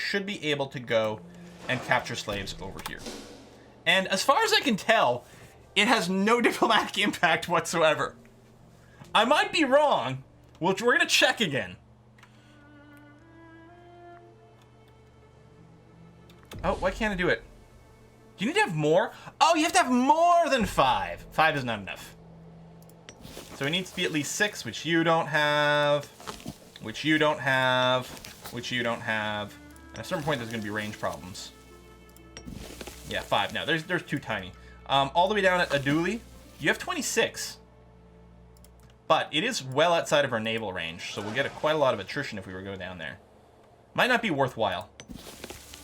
should be able to go and capture slaves over here. And as far as I can tell, it has no diplomatic impact whatsoever. I might be wrong. We're going to check again. Oh, why can't I do it? Do you need to have more? Oh, you have to have more than 5. 5 is not enough. So it needs to be at least 6, which you don't have, which you don't have, which you don't have. At a certain point, there's going to be range problems. Yeah, 5. No, there's too tiny. All the way down at Aduli, you have 26. But it is well outside of our naval range, so we'll get quite a lot of attrition if we were to go down there. Might not be worthwhile.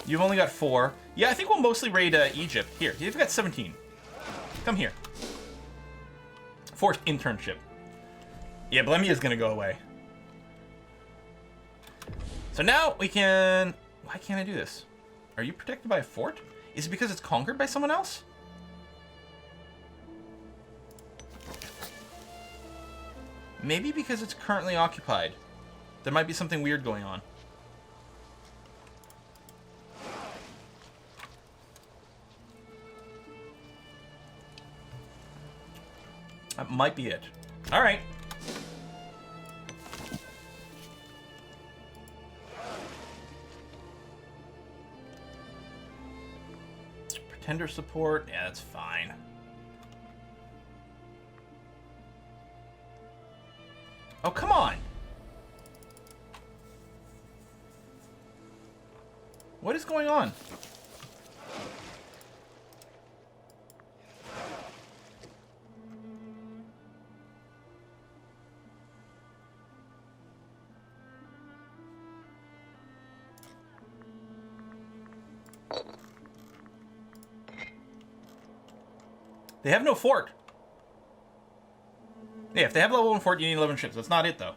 You've only got 4. Yeah, I think we'll mostly raid Egypt. Here, you've got 17. Come here. Forced internship. Yeah, Blemia is going to go away. So now we can... Why can't I do this? Are you protected by a fort? Is it because it's conquered by someone else? Maybe because it's currently occupied. There might be something weird going on. That might be it. All right. Pretender support. Yeah, that's fine. Oh, come on. What is going on? They have no fort. Yeah, if they have level 1 fort, you need 11 ships. That's not it, though.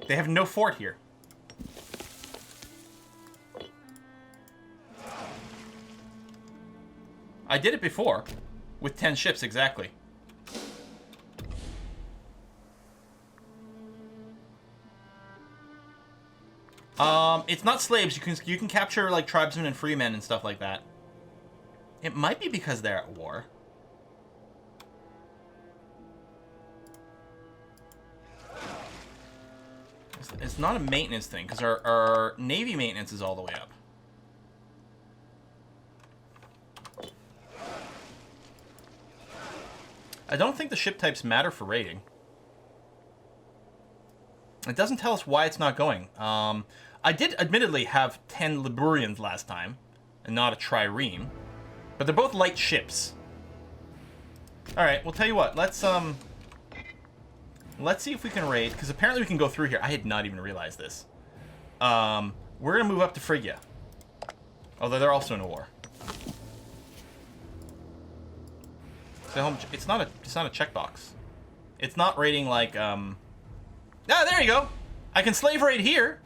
They have no fort here. I did it before. With 10 ships, exactly. It's not slaves. You can capture, like, tribesmen and freemen and stuff like that. It might be because they're at war. It's not a maintenance thing, because our Navy maintenance is all the way up. I don't think the ship types matter for raiding. It doesn't tell us why it's not going. I did admittedly have 10 Liburians last time, and not a trireme. But they're both light ships. Alright, we'll tell you what, let's see if we can raid, because apparently we can go through here. I had not even realized this. We're going to move up to Phrygia. Although they're also in a war. So it's not a checkbox. It's not raiding like, Ah, there you go! I can slave raid here!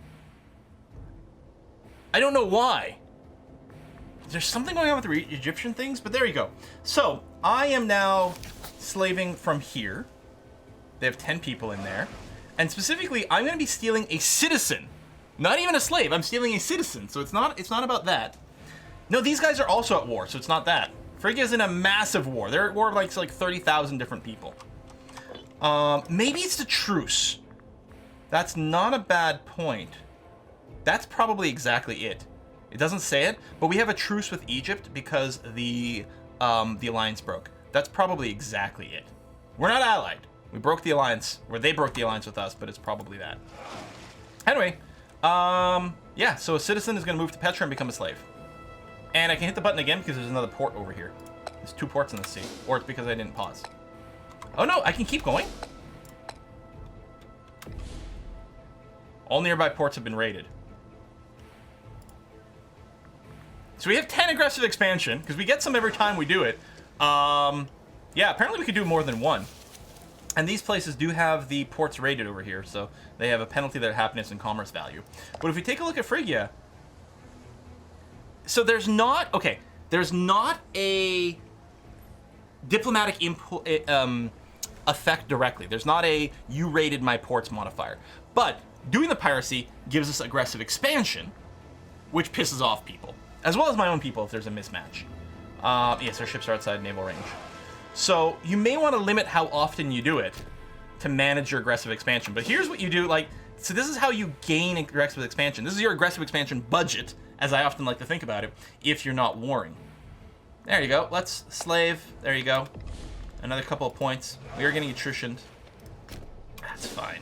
I don't know why. There's something going on with the Egyptian things, but there you go. So, I am now slaving from here. They have 10 people in there. And specifically, I'm going to be stealing a citizen. Not even a slave. I'm stealing a citizen. So it's not about that. No, these guys are also at war, so it's not that. Phrygia's in a massive war. They're at war like 30,000 different people. Maybe it's the truce. That's not a bad point. That's probably exactly it. It doesn't say it, but we have a truce with Egypt because the alliance broke. That's probably exactly it. We're not allied. We broke the alliance, or they broke the alliance with us, but it's probably that. Anyway, yeah, so a citizen is going to move to Petra and become a slave. And I can hit the button again because there's another port over here. There's 2 ports in the sea. Or it's because I didn't pause. Oh no, I can keep going? All nearby ports have been raided. So we have 10 aggressive expansion, because we get some every time we do it. Yeah, apparently we could do more than 1. And these places do have the ports raided over here, so they have a penalty their happiness and commerce value. But if we take a look at Phrygia, so there's not a diplomatic effect directly. There's not a you raided my ports modifier. But doing the piracy gives us aggressive expansion, which pisses off people, as well as my own people if there's a mismatch. Yes, our ships are outside naval range. So you may want to limit how often you do it to manage your aggressive expansion. But here's what you do, like, so this is how you gain aggressive expansion. This is your aggressive expansion budget, as I often like to think about it, if you're not warring. There you go. Let's slave. There you go. Another couple of points. We are getting attritioned. That's fine.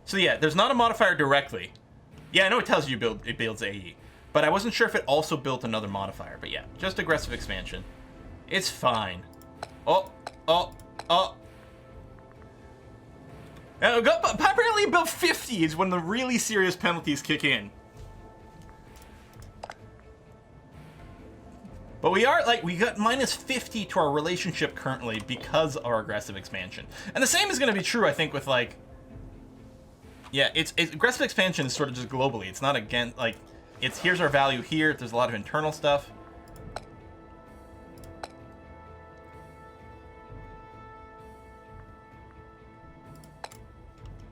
So yeah, there's not a modifier directly. Yeah, I know it tells you it builds AE, but I wasn't sure if it also built another modifier. But yeah, just aggressive expansion. It's fine. Oh. Apparently above 50 is when the really serious penalties kick in. But we are, like, we got minus 50 to our relationship currently because of our aggressive expansion. And the same is going to be true, I think, with, like... Yeah, it's aggressive expansion is sort of just globally. It's not, again, like, it's here's our value here. There's a lot of internal stuff.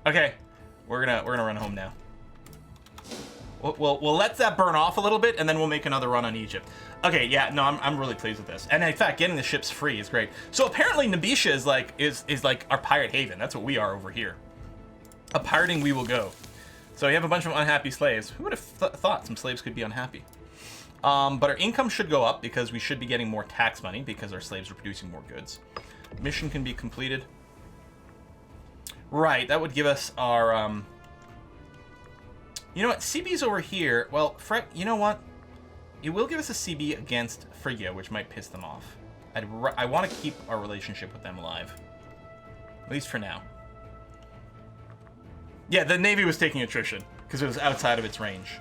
Okay, we're gonna run home now. We'll let that burn off a little bit, and then we'll make another run on Egypt. Okay, yeah, no, I'm really pleased with this, and in fact, getting the ships free is great. So apparently, Nabisha is like our pirate haven. That's what we are over here. A pirating we will go. So we have a bunch of unhappy slaves. Who would have thought some slaves could be unhappy? But our income should go up because we should be getting more tax money because our slaves are producing more goods. Mission can be completed. Right, that would give us our, you know what, CB's over here. Well, you know what? It will give us a CB against Phrygia, which might piss them off. I want to keep our relationship with them alive. At least for now. Yeah, the Navy was taking attrition, because it was outside of its range.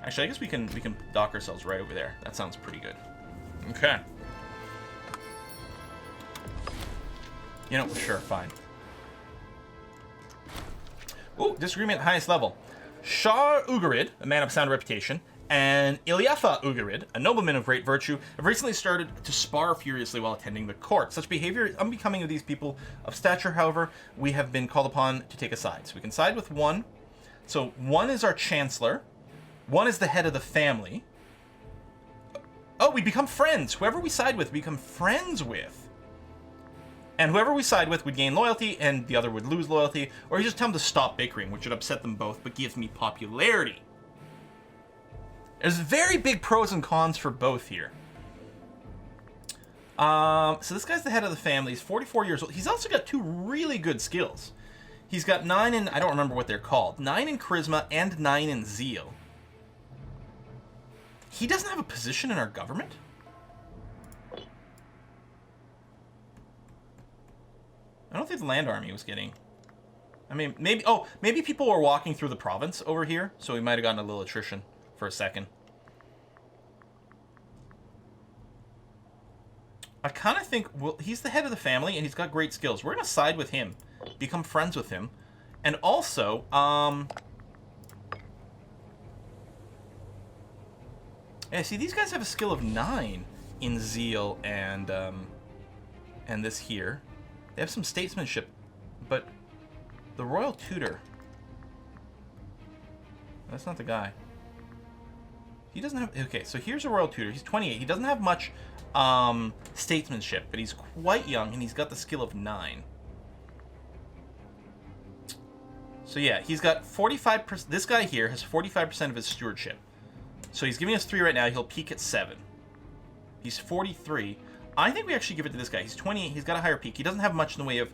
Actually, I guess we can dock ourselves right over there. That sounds pretty good. Okay. You know, sure, fine. Ooh, disagreement at highest level. Shar Ugarid, a man of sound reputation, and Ilyafa Ugarid, a nobleman of great virtue, have recently started to spar furiously while attending the court. Such behavior is unbecoming of these people of stature, however, we have been called upon to take a side. So we can side with one. So one is our chancellor. One is the head of the family. Oh, we become friends. Whoever we side with, we become friends with. And whoever we side with would gain loyalty, and the other would lose loyalty, or you just tell them to stop bickering, which would upset them both, but gives me popularity. There's very big pros and cons for both here. So this guy's the head of the family. He's 44 years old. He's also got two really good skills. He's got 9 in, I don't remember what they're called, 9 in charisma and 9 in zeal. He doesn't have a position in our government? I don't think the land army was getting... I mean, maybe... Oh, maybe people were walking through the province over here, so we might have gotten a little attrition for a second. I kind of think... Well, he's the head of the family, and he's got great skills. We're going to side with him, become friends with him. And also, yeah, see, these guys have a skill of 9 in zeal and this here. They have some statesmanship, but the royal tutor, that's not the guy. He doesn't have, okay, so here's a royal tutor. He's 28. He doesn't have much statesmanship, but he's quite young, and he's got the skill of 9. So yeah, he's got 45%. This guy here has 45% of his stewardship. So he's giving us 3 right now. He'll peak at 7. He's 43. I think we actually give it to this guy. He's 28. He's got a higher peak. He doesn't have much in the way of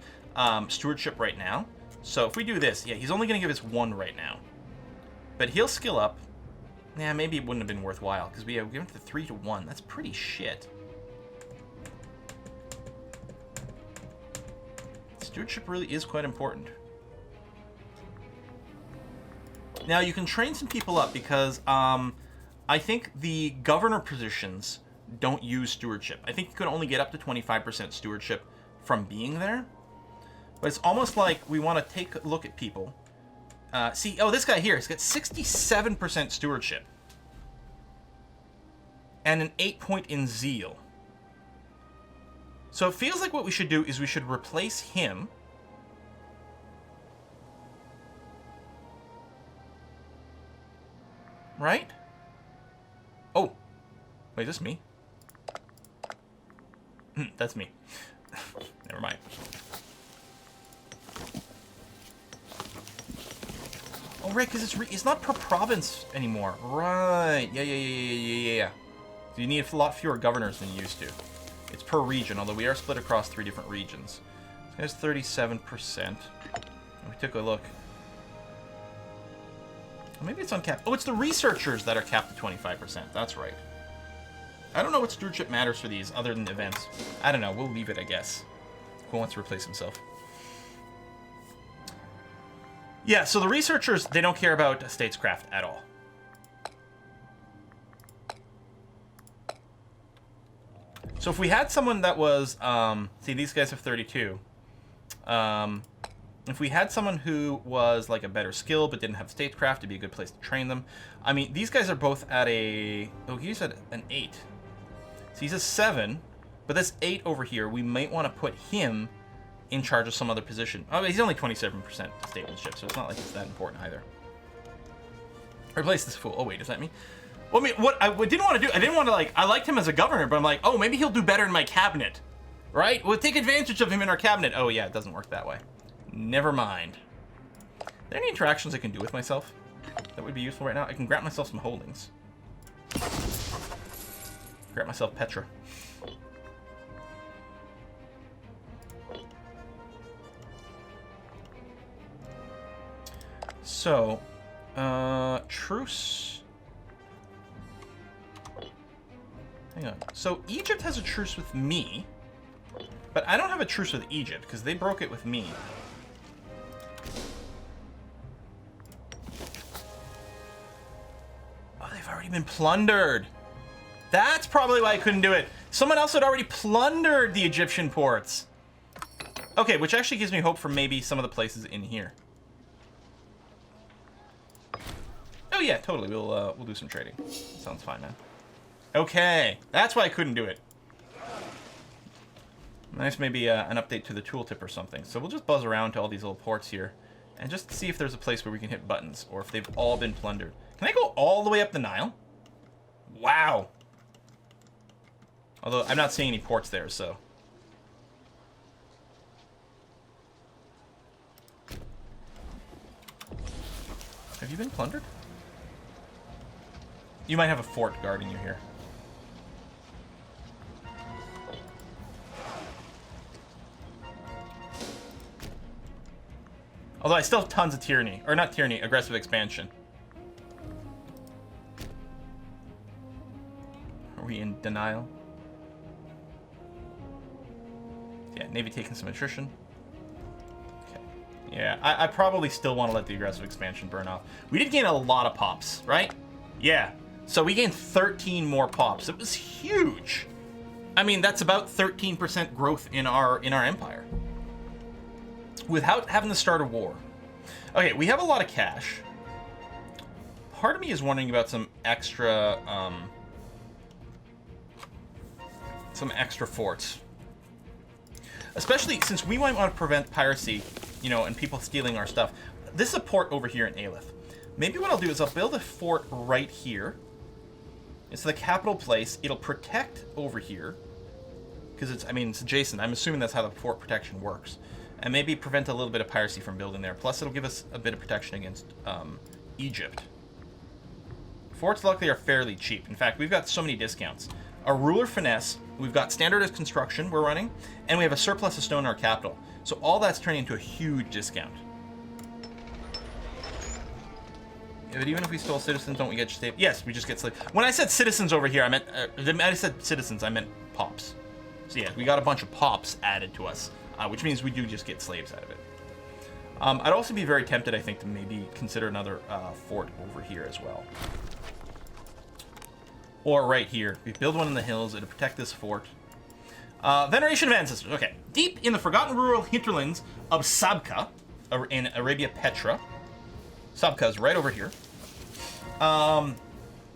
stewardship right now. So if we do this, yeah, he's only going to give us 1 right now. But he'll skill up. Nah, maybe it wouldn't have been worthwhile, because we have given it to 3 to 1. That's pretty shit. Stewardship really is quite important. Now, you can train some people up, because I think the governor positions don't use stewardship. I think you could only get up to 25% stewardship from being there. But it's almost like we want to take a look at people. See, oh, this guy here, he's got 67% stewardship. And an 8 point in zeal. So it feels like what we should do is we should replace him. right? Oh. Wait, is this me? That's me. Never mind. Oh, right, because it's not per province anymore. Right. Yeah. So you need a lot fewer governors than you used to. It's per region, although we are split across 3 different regions. There's 37%. We took a look. Oh, maybe it's uncapped. Oh, it's the researchers that are capped at 25%. That's right. I don't know what stewardship matters for these other than events. I don't know. We'll leave it, I guess. Who wants to replace himself? Yeah, so the researchers, they don't care about statescraft at all. So if we had someone that was, see, these guys have 32. If we had someone who was like a better skill but didn't have statecraft, it'd be a good place to train them. I mean, these guys are both at a, oh, he's at an 8. So he's a 7, but this 8 over here, we might want to put him in charge of some other position. Oh, he's only 27% statesmanship, so it's not like it's that important either. Replace this fool. Oh, wait, is that me? Well, I mean, what I didn't want to do, I didn't want to, like, I liked him as a governor, but I'm like, oh, maybe he'll do better in my cabinet, right? We'll take advantage of him in our cabinet. Oh, yeah, it doesn't work that way. Never mind. Are there any interactions I can do with myself that would be useful right now? I can grant myself some holdings. Grant myself Petra. So, truce. Hang on. So, Egypt has a truce with me, but I don't have a truce with Egypt because they broke it with me. Oh, they've already been plundered. That's probably why I couldn't do it. Someone else had already plundered the Egyptian ports. Okay, which actually gives me hope for maybe some of the places in here. Oh yeah, totally. We'll do some trading. Sounds fine, man. Okay, that's why I couldn't do it. Nice, maybe an update to the tooltip or something. So we'll just buzz around to all these little ports here and just see if there's a place where we can hit buttons or if they've all been plundered. Can I go all the way up the Nile? Wow. Although I'm not seeing any ports there, so. Have you been plundered? You might have a fort guarding you here. Although I still have tons of tyranny. Or not tyranny, aggressive expansion. Are we in denial? Yeah, Navy taking some attrition. Okay. Yeah, I probably still want to let the aggressive expansion burn off. We did gain a lot of pops, right? Yeah. So we gained 13 more pops. It was huge. I mean, that's about 13% growth in our empire. Without having to start a war. Okay, we have a lot of cash. Part of me is wondering about some extra forts. Especially since we might want to prevent piracy, you know, and people stealing our stuff. This is a port over here in Aleph. Maybe what I'll do is I'll build a fort right here. It's the capital place. It'll protect over here. Because it's adjacent. I'm assuming that's how the fort protection works. And maybe prevent a little bit of piracy from building there. Plus, it'll give us a bit of protection against Egypt. Forts, luckily, are fairly cheap. In fact, we've got so many discounts. Our ruler finesse, we've got standardized construction we're running, and we have a surplus of stone in our capital. So all that's turning into a huge discount. Yeah, but even if we stole citizens, don't we get slaves? Yes, we just get slaves. When I said citizens over here, I meant, I said citizens, I meant pops. So yeah, we got a bunch of pops added to us. Which means we do just get slaves out of it. I'd also be very tempted, I think, to maybe consider another fort over here as well. Or right here. We build one in the hills. It'll protect this fort. Veneration of ancestors. Okay. Deep in the forgotten rural hinterlands of Sabka, in Arabia Petra. Sabka is right over here.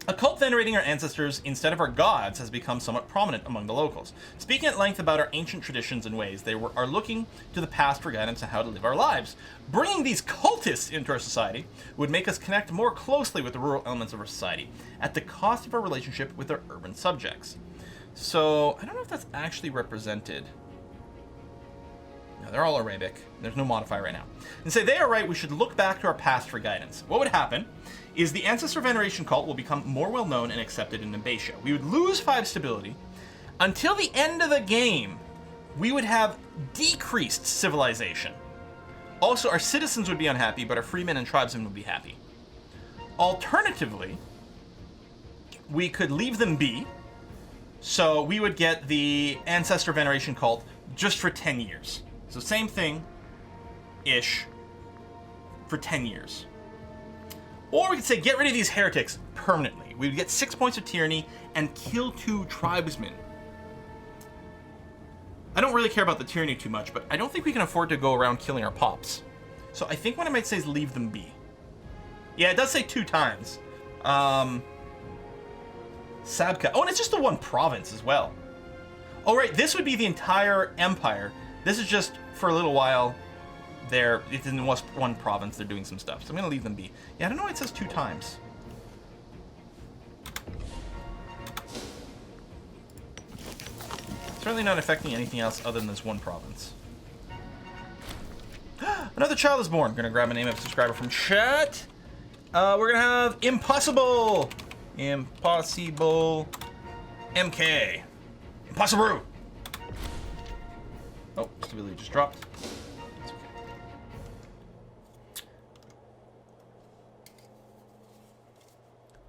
A cult venerating our ancestors instead of our gods has become somewhat prominent among the locals. Speaking at length about our ancient traditions and ways, they are looking to the past for guidance on how to live our lives. Bringing these cultists into our society would make us connect more closely with the rural elements of our society, at the cost of our relationship with our urban subjects. So, I don't know if that's actually represented. No, they're all Arabic. There's no modifier right now. And say they are right, we should look back to our past for guidance. What would happen is the Ancestor Veneration cult will become more well-known and accepted in Imbatia. We would lose 5 stability. Until the end of the game, we would have decreased civilization. Also, our citizens would be unhappy, but our freemen and tribesmen would be happy. Alternatively, we could leave them be. So we would get the Ancestor Veneration cult just for 10 years. So same thing-ish for 10 years. Or we could say, get rid of these heretics permanently. We would get 6 points of tyranny and kill 2 tribesmen. I don't really care about the tyranny too much, but I don't think we can afford to go around killing our pops. So I think what I might say is leave them be. Yeah, it does say 2 times. Sabka. Oh, and it's just the 1 province as well. Oh, right, this would be the entire empire. This is just, for a little while, it's in one province, they're doing some stuff. So I'm going to leave them be. Yeah, I don't know why it says 2 times. Certainly not affecting anything else other than this 1 province. Another child is born. I'm going to grab a name of a subscriber from chat. We're going to have Impossible. Impossible MK. Impossible. Oh, stability just dropped. That's okay.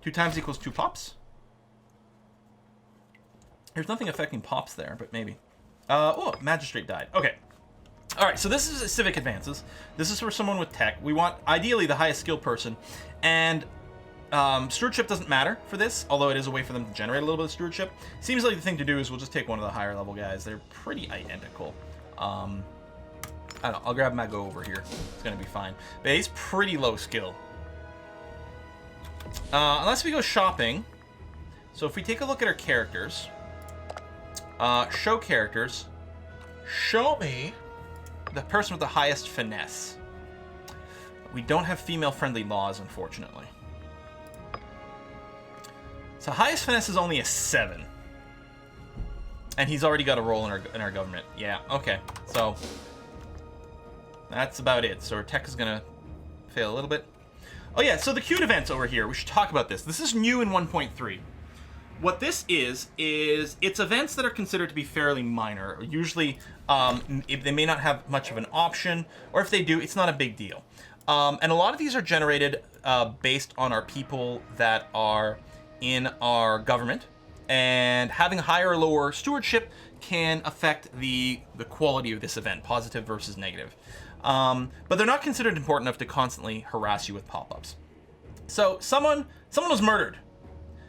2 times equals 2 pops. There's nothing affecting pops there, but maybe. Oh, magistrate died. Okay. All right, so this is civic advances. This is for someone with tech. We want, ideally, the highest skilled person. And stewardship doesn't matter for this, although it is a way for them to generate a little bit of stewardship. Seems like the thing to do is we'll just take one of the higher level guys. They're pretty identical. I don't know. I'll grab Mago over here. It's going to be fine. But he's pretty low skill. Unless we go shopping. So if we take a look at our characters. Show characters. Show me the person with the highest finesse. We don't have female-friendly laws, unfortunately. So highest finesse is only a 7. And he's already got a role in our government. Yeah, okay. So that's about it. So our tech is going to fail a little bit. Oh yeah, so the cute events over here. We should talk about this. This is new in 1.3. What this is it's events that are considered to be fairly minor. Usually, if they may not have much of an option, or if they do, it's not a big deal. And a lot of these are generated based on our people that are in our government, and having higher or lower stewardship can affect the quality of this event, positive versus negative. But they're not considered important enough to constantly harass you with pop-ups. So someone was murdered.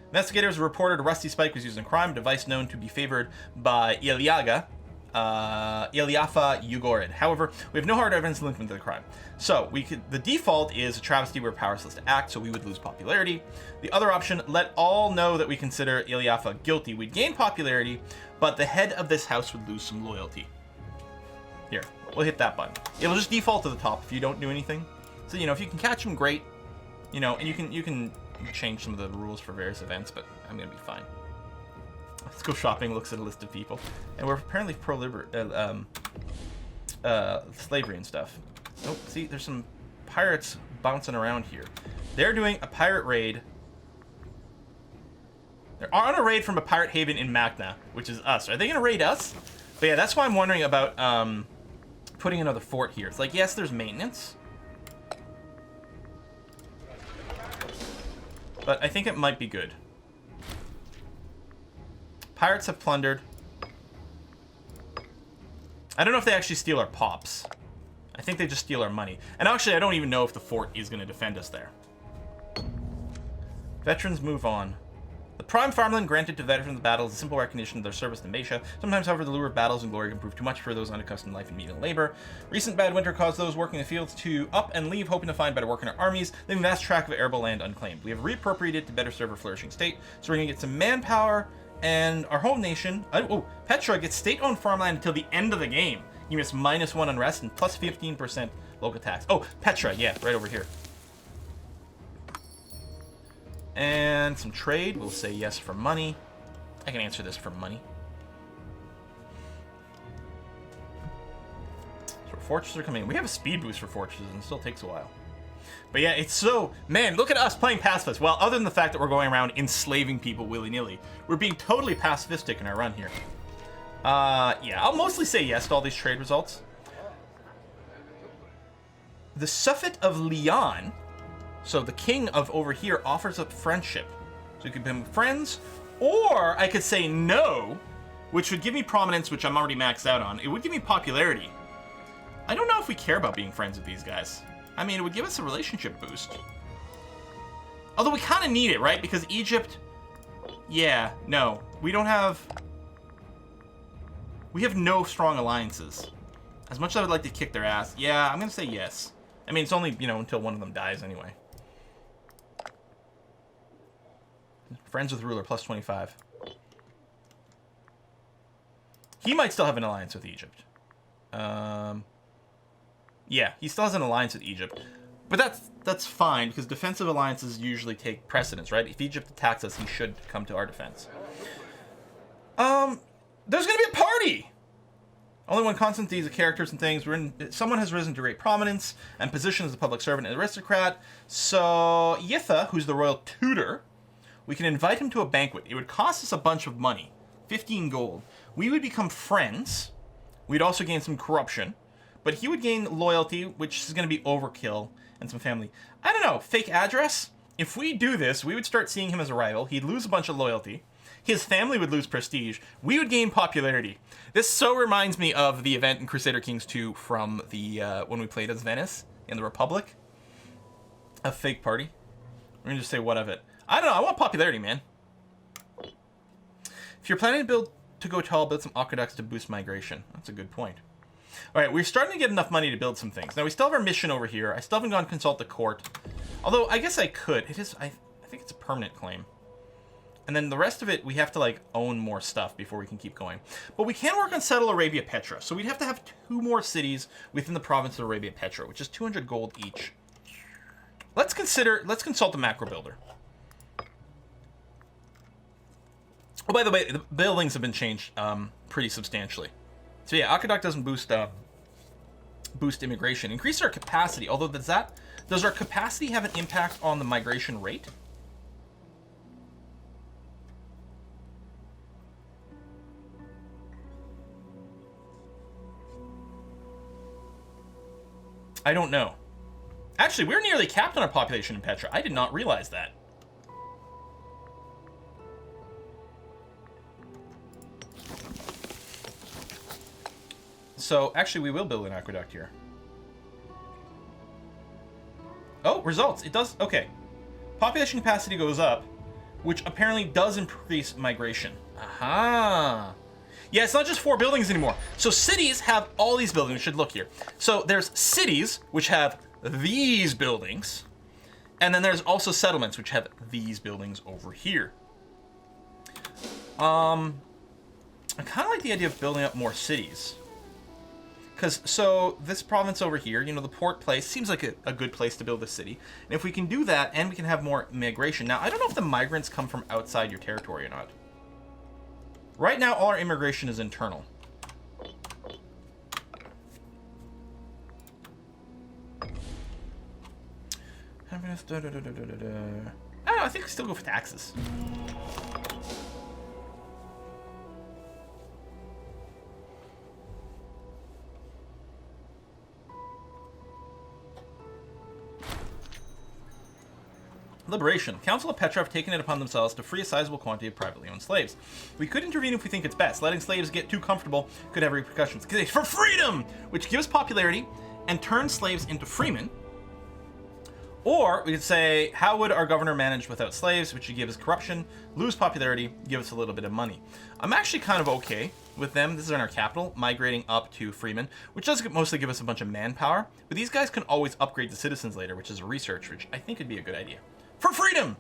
Investigators reported a rusty spike was used in crime, a device known to be favored by Iliafa Ugorid. However, we have no hard evidence linked to the crime. So the default is a travesty, we're powerless to act, so we would lose popularity. The other option, let all know that we consider Iliafa guilty. We'd gain popularity, but the head of this house would lose some loyalty. Here, we'll hit that button. It'll just default to the top if you don't do anything. So, if you can catch them, great. And you can change some of the rules for various events, but I'm gonna be fine. Let's go shopping. Looks at a list of people, and we're apparently slavery and stuff. Oh, see, there's some pirates bouncing around here. They're doing a pirate raid. They're on a raid from a pirate haven in Magna, which is us. Are they gonna raid us? But yeah, that's why I'm wondering about putting another fort here. It's like, yes, there's maintenance, but I think it might be good. Pirates have plundered. I don't know if they actually steal our pops. I think they just steal our money. And actually, I don't even know if the fort is going to defend us there. Veterans move on. The prime farmland granted to veterans of battle is a simple recognition of their service to Maisha. Sometimes, however, the lure of battles and glory can prove too much for those unaccustomed to life and menial labor. Recent bad winter caused those working in the fields to up and leave, hoping to find better work in our armies, leaving vast tract of arable land unclaimed. We have reappropriated it to better serve our flourishing state, so we're going to get some manpower, and our home nation... Petra gets state-owned farmland until the end of the game. You miss -1 unrest and plus 15% local tax. Oh, Petra, yeah, right over here. And some trade. We'll say yes for money. I can answer this for money. So fortresses are coming in. We have a speed boost for fortresses, and it still takes a while. But yeah, it's so... Man, look at us playing pacifist. Well, other than the fact that we're going around enslaving people willy-nilly, we're being totally pacifistic in our run here. Yeah, I'll mostly say yes to all these trade results. The Suffet of Leon... So the king of over here offers up friendship. So you could become friends, or I could say no, which would give me prominence, which I'm already maxed out on. It would give me popularity. I don't know if we care about being friends with these guys. I mean, it would give us a relationship boost. Although we kind of need it, right? Because Egypt... Yeah, no. We don't have... We have no strong alliances. As much as I would like to kick their ass, yeah, I'm going to say yes. I mean, it's only, you know, until one of them dies anyway. Friends with ruler, plus 25. He might still have an alliance with Egypt. Yeah, he still has an alliance with Egypt. But that's fine, because defensive alliances usually take precedence, right? If Egypt attacks us, he should come to our defense. There's going to be a party! Only one constant, these are characters and things. Someone has risen to great prominence and position as a public servant and aristocrat. So, Yitha, who's the royal tutor, we can invite him to a banquet. It would cost us a bunch of money, 15 gold. We would become friends. We'd also gain some corruption. But he would gain loyalty, which is going to be overkill, and some family. I don't know, fake address? If we do this, we would start seeing him as a rival. He'd lose a bunch of loyalty. His family would lose prestige. We would gain popularity. This so reminds me of the event in Crusader Kings 2 from the when we played as Venice in the Republic. A fake party. We're going to just say what of it. I don't know. I want popularity, man. If you're planning to go tall, build some aqueducts to boost migration. That's a good point. All right, we're starting to get enough money to build some things. Now, we still have our mission over here. I still haven't gone to consult the court. Although, I guess I could. It is. I think it's a permanent claim. And then the rest of it, we have to, like, own more stuff before we can keep going. But we can work on Settle Arabia Petra. So we'd have to have 2 more cities within the province of Arabia Petra, which is 200 gold each. Let's consult the macro builder. Oh, by the way, the buildings have been changed pretty substantially. So yeah, aqueduct doesn't boost immigration. Increase our capacity, although does our capacity have an impact on the migration rate? I don't know. Actually, we're nearly capped on our population in Petra. I did not realize that. So, actually, we will build an aqueduct here. Oh, results. It does. Okay. Population capacity goes up, which apparently does increase migration. Aha. Yeah, it's not just 4 buildings anymore. So cities have all these buildings. We should look here. So there's cities, which have these buildings. And then there's also settlements, which have these buildings over here. I kind of like the idea of building up more cities. Because, so, this province over here, you know, the port place, seems like a good place to build a city. And if we can do that, and we can have more migration. Now, I don't know if the migrants come from outside your territory or not. Right now, all our immigration is internal. I don't know, I think we still go for taxes. Liberation. Council of Petra have taken it upon themselves to free a sizable quantity of privately owned slaves. We could intervene if we think it's best. Letting slaves get too comfortable could have repercussions. For freedom! Which gives popularity and turns slaves into freemen. Or we could say, how would our governor manage without slaves, which would give us corruption, lose popularity, give us a little bit of money. I'm actually kind of okay with them. This is in our capital, migrating up to freemen, which does mostly give us a bunch of manpower. But these guys can always upgrade to citizens later, which is research, which I think would be a good idea. For freedom!